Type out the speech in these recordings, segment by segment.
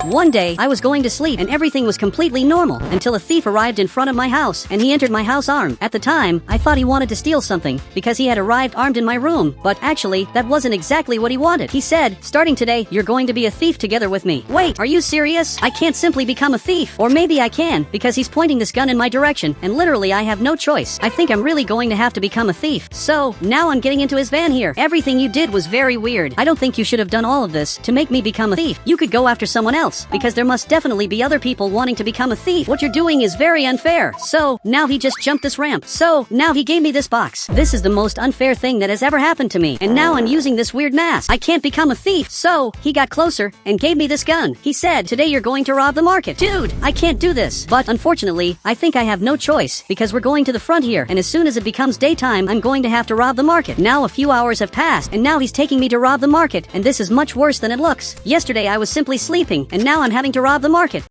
One day, I was going to sleep and everything was completely normal until a thief arrived in front of my house and he entered my house armed. At the time, I thought he wanted to steal something because he had arrived armed in my room, but actually, that wasn't exactly what he wanted. He said, starting today, you're going to be a thief together with me. Wait, are you serious? I can't simply become a thief. Or maybe I can, because he's pointing this gun in my direction and literally I have no choice. I think I'm really going to have to become a thief. So, now I'm getting into his van here. Everything you did was very weird. I don't think you should have done all of this to make me become a thief. You could go after someone else, because there must definitely be other people wanting to become a thief. What you're doing is very unfair. So, now he just jumped this ramp. So, now he gave me this box. This is the most unfair thing that has ever happened to me. And now I'm using this weird mask. I can't become a thief. So, he got closer and gave me this gun. He said, today you're going to rob the market. Dude, I can't do this. But unfortunately, I think I have no choice, because we're going to the front here, and as soon as it becomes daytime, I'm going to have to rob the market. Now a few hours have passed, and now he's taking me to rob the market, and this is much worse than it looks. Yesterday I was simply sleeping, and now I'm having to rob the market.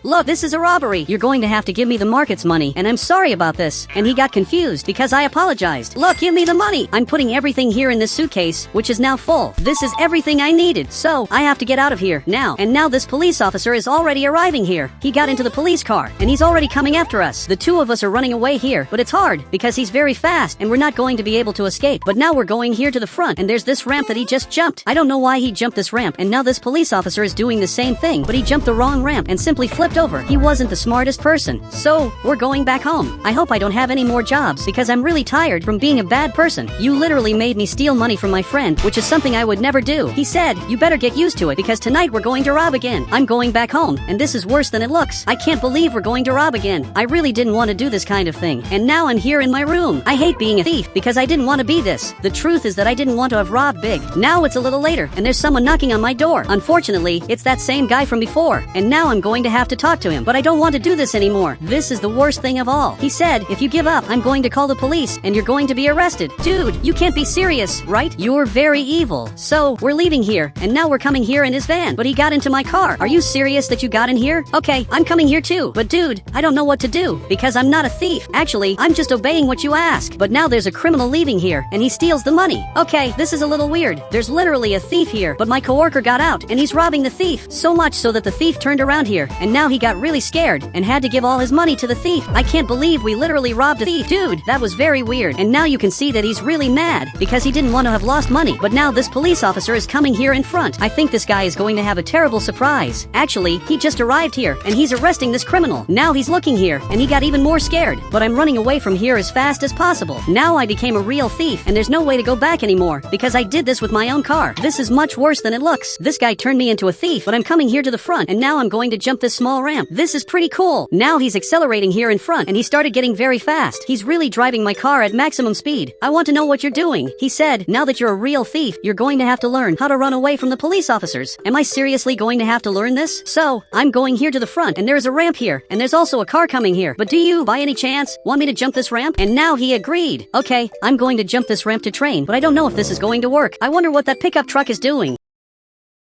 Look, this is a robbery. You're going to have to give me the market's money, and I'm sorry about this. And he got confused because I apologized. Look, give me the money. I'm putting everything here in this suitcase, which is now full. This is everything I needed. So, I have to get out of here now. And now this police officer is already arriving here. He got into the police car, and he's already coming after us. The two of us are running away here, but it's hard because he's very fast, and we're not going to be able to escape. But now we're going here to the front, and there's this ramp that he just jumped. I don't know why he jumped this ramp, and now this police officer is doing the same thing, but he jumped the wrong ramp and simply flipped over. He wasn't the smartest person. So, we're going back home. I hope I don't have any more jobs because I'm really tired from being a bad person. You literally made me steal money from my friend, which is something I would never do. He said, you better get used to it because tonight we're going to rob again. I'm going back home, and this is worse than it looks. I can't believe we're going to rob again. I really didn't want to do this kind of thing, and now I'm here in my room. I hate being a thief because I didn't want to be this. The truth is that I didn't want to have robbed big. Now it's a little later, and there's someone knocking on my door. Unfortunately, it's that same guy from before, and now I'm going to have to talk to him, but I don't want to do this anymore. This is the worst thing of all. He said, if you give up, I'm going to call the police and you're going to be arrested. Dude, you can't be serious, right? You're very evil. So, we're leaving here, and now we're coming here in his van, but he got into my car. Are you serious that you got in here? Okay, I'm coming here too, but dude, I don't know what to do because I'm not a thief. Actually, I'm just obeying what you ask, but now there's a criminal leaving here and he steals the money. Okay, this is a little weird. There's literally a thief here, but my coworker got out and he's robbing the thief. So much so that the thief turned around here, and now he got really scared and had to give all his money to the thief. I can't believe we literally robbed a thief. Dude, that was very weird. And now you can see that he's really mad because he didn't want to have lost money. But now this police officer is coming here in front. I think this guy is going to have a terrible surprise. Actually, he just arrived here and he's arresting this criminal. Now he's looking here and he got even more scared. But I'm running away from here as fast as possible. Now I became a real thief and there's no way to go back anymore because I did this with my own car. This is much worse than it looks. This guy turned me into a thief, but I'm coming here to the front and now I'm going to jump this small ramp. This is pretty cool. Now he's accelerating here in front and he started getting very fast. He's really driving my car at maximum speed. I want to know what you're doing. He said, now that you're a real thief, you're going to have to learn how to run away from the police officers. Am I seriously going to have to learn this? So, I'm going here to the front and there's a ramp here and there's also a car coming here. But do you, by any chance, want me to jump this ramp? And now he agreed. Okay, I'm going to jump this ramp to train, but I don't know if this is going to work. I wonder what that pickup truck is doing.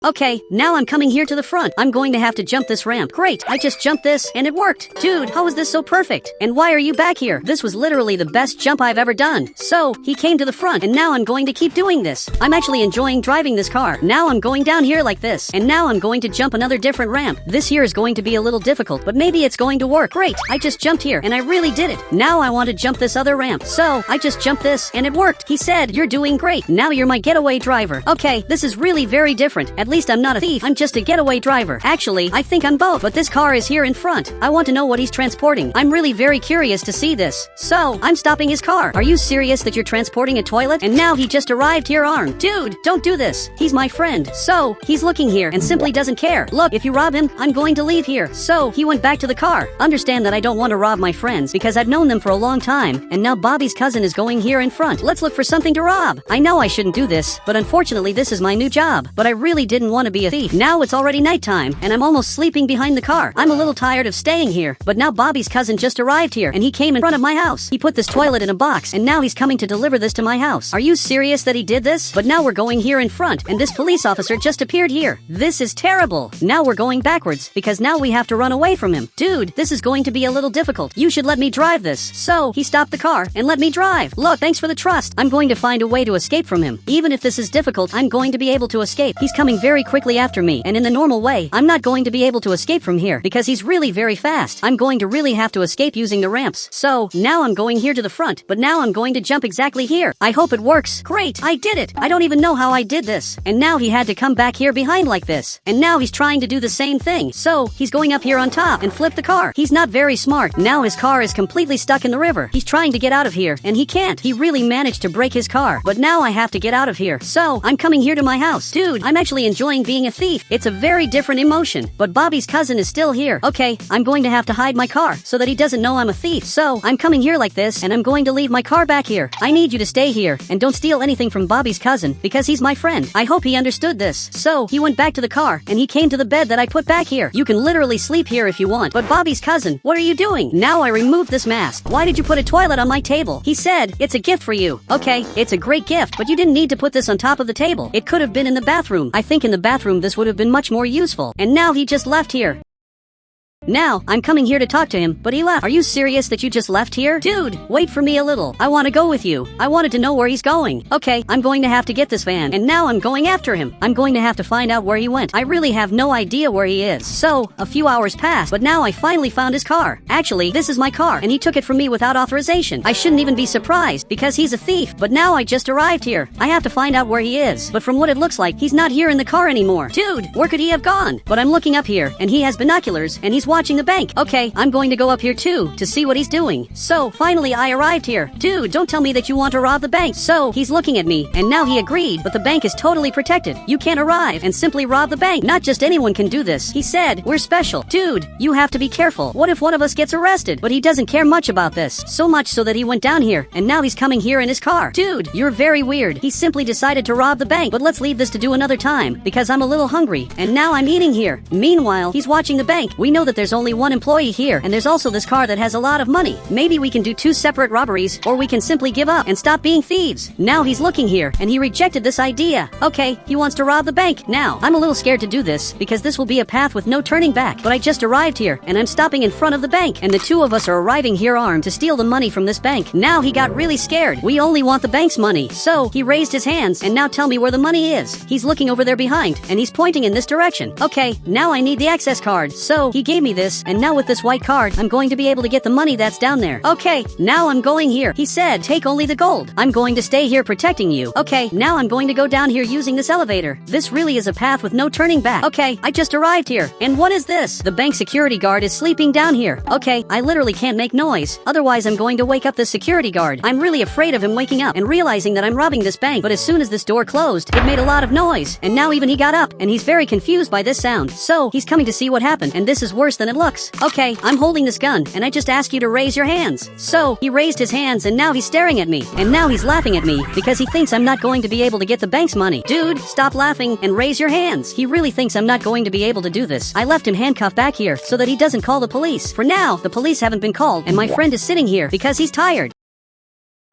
Okay, now I'm coming here to the front. I'm going to have to jump this ramp. Great, I just jumped this, and it worked. Dude, how is this so perfect? And why are you back here? This was literally the best jump I've ever done. So, he came to the front, and now I'm going to keep doing this. I'm actually enjoying driving this car. Now I'm going down here like this, and now I'm going to jump another different ramp. This here is going to be a little difficult, but maybe it's going to work. Great, I just jumped here, and I really did it. Now I want to jump this other ramp. So, I just jumped this, and it worked. He said, you're doing great. Now you're my getaway driver. Okay, this is really very different. At least I'm not a thief. I'm just a getaway driver. Actually, I think I'm both, but this car is here in front. I want to know what he's transporting. I'm really very curious to see this. So, I'm stopping his car. Are you serious that you're transporting a toilet? And now he just arrived here armed. Dude, don't do this. He's my friend. So, he's looking here and simply doesn't care. Look, if you rob him, I'm going to leave here. So, he went back to the car. Understand that I don't want to rob my friends because I've known them for a long time, and now Bobby's cousin is going here in front. Let's look for something to rob. I know I shouldn't do this, but unfortunately this is my new job. But I really didn't want to be a thief. Now it's already nighttime, and I'm almost sleeping behind the car. I'm a little tired of staying here, but now Bobby's cousin just arrived here, and he came in front of my house. He put this toilet in a box, and now he's coming to deliver this to my house. Are you serious that he did this? But now we're going here in front, and this police officer just appeared here. This is terrible. Now we're going backwards, because now we have to run away from him. Dude, this is going to be a little difficult. You should let me drive this. So, he stopped the car, and let me drive. Look, thanks for the trust. I'm going to find a way to escape from him. Even if this is difficult, I'm going to be able to escape. He's coming very very quickly after me, and in the normal way, I'm not going to be able to escape from here because he's really very fast. I'm going to really have to escape using the ramps. So, now I'm going here to the front, but now I'm going to jump exactly here. I hope it works. Great, I did it. I don't even know how I did this. And now he had to come back here behind like this. And now he's trying to do the same thing. So, he's going up here on top and flip the car. He's not very smart. Now his car is completely stuck in the river. He's trying to get out of here, and he can't. He really managed to break his car. But now I have to get out of here. So, I'm coming here to my house. Dude, I'm actually enjoying being a thief. It's a very different emotion. But Bobby's cousin is still here. Okay, I'm going to have to hide my car so that he doesn't know I'm a thief. So, I'm coming here like this, and I'm going to leave my car back here. I need you to stay here, and don't steal anything from Bobby's cousin, because he's my friend. I hope he understood this. So, he went back to the car, and he came to the bed that I put back here. You can literally sleep here if you want. But Bobby's cousin, what are you doing? Now I removed this mask. Why did you put a toilet on my table? He said, it's a gift for you. Okay, it's a great gift, but you didn't need to put this on top of the table. It could have been in the bathroom. I think in the bathroom this would have been much more useful. And now he just left here. Now, I'm coming here to talk to him, but he left. Are you serious that you just left here? Dude, wait for me a little. I want to go with you. I wanted to know where he's going. Okay, I'm going to have to get this van, and now I'm going after him. I'm going to have to find out where he went. I really have no idea where he is. So, a few hours passed, but now I finally found his car. Actually, this is my car, and he took it from me without authorization. I shouldn't even be surprised, because he's a thief. But now I just arrived here. I have to find out where he is. But from what it looks like, he's not here in the car anymore. Dude, where could he have gone? But I'm looking up here, and he has binoculars, and he's watching the bank. Okay, I'm going to go up here too, to see what he's doing. So, finally I arrived here. Dude, don't tell me that you want to rob the bank. So, he's looking at me, and now he agreed, but the bank is totally protected. You can't arrive and simply rob the bank. Not just anyone can do this. He said, we're special. Dude, you have to be careful. What if one of us gets arrested? But he doesn't care much about this. So much so that he went down here, and now he's coming here in his car. Dude, you're very weird. He simply decided to rob the bank, but let's leave this to do another time, because I'm a little hungry, and now I'm eating here. Meanwhile, he's watching the bank. We know that there's only one employee here, and there's also this car that has a lot of money. Maybe we can do 2 separate robberies, or we can simply give up and stop being thieves. Now he's looking here, and he rejected this idea. Okay, he wants to rob the bank. Now, I'm a little scared to do this, because this will be a path with no turning back. But I just arrived here, and I'm stopping in front of the bank, and the two of us are arriving here armed to steal the money from this bank. Now he got really scared. We only want the bank's money. So, he raised his hands, and now tell me where the money is. He's looking over there behind, and he's pointing in this direction. Okay, now I need the access card. So, he gave me this, and now with this white card, I'm going to be able to get the money that's down there. Okay, now I'm going here. He said, take only the gold. I'm going to stay here protecting you. Okay, now I'm going to go down here using this elevator. This really is a path with no turning back. Okay, I just arrived here. And what is this? The bank security guard is sleeping down here. Okay, I literally can't make noise. Otherwise, I'm going to wake up the security guard. I'm really afraid of him waking up and realizing that I'm robbing this bank. But as soon as this door closed, it made a lot of noise. And now even he got up, and he's very confused by this sound. So, he's coming to see what happened, and this is worse than it looks. Okay, I'm holding this gun, and I just ask you to raise your hands. So, he raised his hands, and now he's staring at me. And now he's laughing at me, because he thinks I'm not going to be able to get the bank's money. Dude, stop laughing and raise your hands. He really thinks I'm not going to be able to do this. I left him handcuffed back here, so that he doesn't call the police. For now, the police haven't been called, and my friend is sitting here, because he's tired.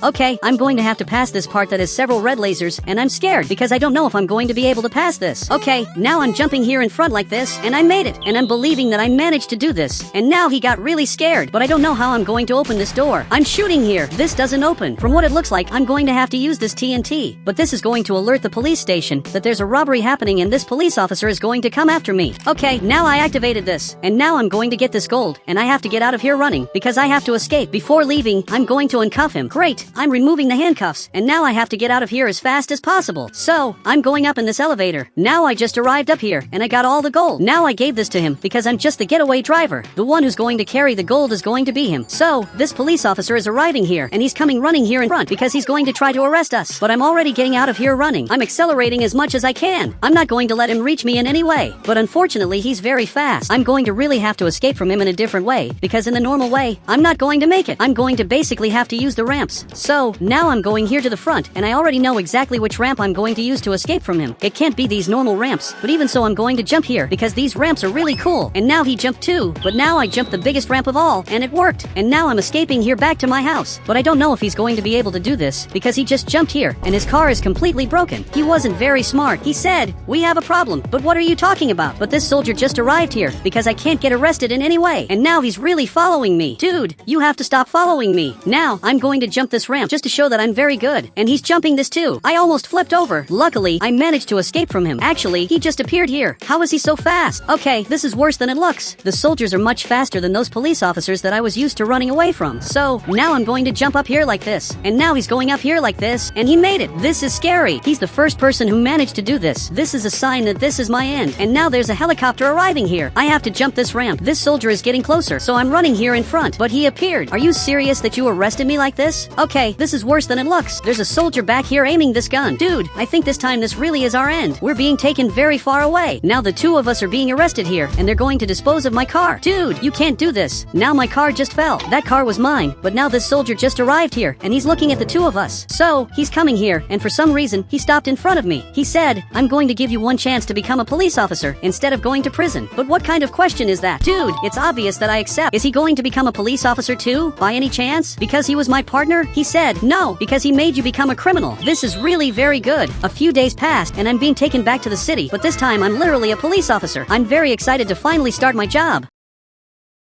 Okay, I'm going to have to pass this part that has several red lasers, and I'm scared because I don't know if I'm going to be able to pass this. Okay, now I'm jumping here in front like this, and I made it, and I'm believing that I managed to do this. And now he got really scared, but I don't know how I'm going to open this door. I'm shooting here. This doesn't open. From what it looks like, I'm going to have to use this TNT. But this is going to alert the police station that there's a robbery happening and this police officer is going to come after me. Okay, now I activated this, and now I'm going to get this gold, and I have to get out of here running, because I have to escape. Before leaving, I'm going to uncuff him. Great. I'm removing the handcuffs, and now I have to get out of here as fast as possible. So, I'm going up in this elevator. Now I just arrived up here, and I got all the gold. Now I gave this to him, because I'm just the getaway driver. The one who's going to carry the gold is going to be him. So, this police officer is arriving here, and he's coming running here in front, because he's going to try to arrest us. But I'm already getting out of here running. I'm accelerating as much as I can. I'm not going to let him reach me in any way. But unfortunately, he's very fast. I'm going to really have to escape from him in a different way, because in the normal way, I'm not going to make it. I'm going to basically have to use the ramps. So, now I'm going here to the front, and I already know exactly which ramp I'm going to use to escape from him. It can't be these normal ramps, but even so I'm going to jump here, because these ramps are really cool. And now he jumped too, but now I jumped the biggest ramp of all, and it worked. And now I'm escaping here back to my house. But I don't know if he's going to be able to do this, because he just jumped here, and his car is completely broken. He wasn't very smart. He said, "We have a problem." But what are you talking about? But this soldier just arrived here, because I can't get arrested in any way. And now he's really following me. Dude, you have to stop following me. Now, I'm going to jump this this ramp just to show that I'm very good. And he's jumping this too. I almost flipped over. Luckily, I managed to escape from him. Actually, he just appeared here. How is he so fast? Okay, this is worse than it looks. The soldiers are much faster than those police officers that I was used to running away from. So, now I'm going to jump up here like this. And now he's going up here like this. And he made it. This is scary. He's the first person who managed to do this. This is a sign that this is my end. And now there's a helicopter arriving here. I have to jump this ramp. This soldier is getting closer, so I'm running here in front. But he appeared. Are you serious that you arrested me like this? Okay, this is worse than it looks. There's a soldier back here aiming this gun. Dude, I think this time this really is our end. We're being taken very far away. Now the two of us are being arrested here, and they're going to dispose of my car. Dude, you can't do this. Now my car just fell. That car was mine, but now this soldier just arrived here, and he's looking at the two of us. So, he's coming here, and for some reason, he stopped in front of me. He said, I'm going to give you one chance to become a police officer instead of going to prison. But what kind of question is that? Dude, it's obvious that I accept. Is he going to become a police officer too, by any chance? Because he was my partner? He said, no, because he made you become a criminal. This is really very good. A few days passed, and I'm being taken back to the city, but this time I'm literally a police officer. I'm very excited to finally start my job.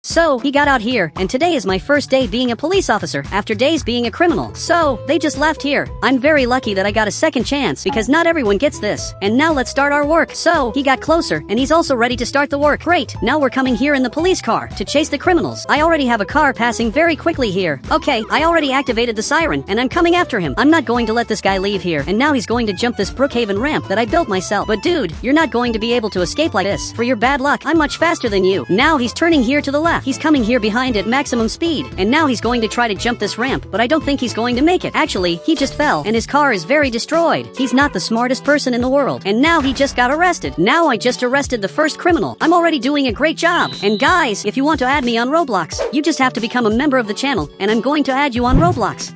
So, he got out here, and today is my first day being a police officer, after days being a criminal. So, they just left here. I'm very lucky that I got a second chance, because not everyone gets this. And now let's start our work. So, he got closer, and he's also ready to start the work. Great, now we're coming here in the police car, to chase the criminals. I already have a car passing very quickly here. Okay, I already activated the siren, and I'm coming after him. I'm not going to let this guy leave here, and now he's going to jump this Brookhaven ramp that I built myself. But dude, you're not going to be able to escape like this. For your bad luck, I'm much faster than you. Now he's turning here to the left. He's coming here behind at maximum speed, and now he's going to try to jump this ramp, but I don't think he's going to make it. Actually, he just fell, and his car is very destroyed. He's not the smartest person in the world, and now he just got arrested. Now I just arrested the first criminal. I'm already doing a great job. And guys, if you want to add me on Roblox, you just have to become a member of the channel, and I'm going to add you on Roblox.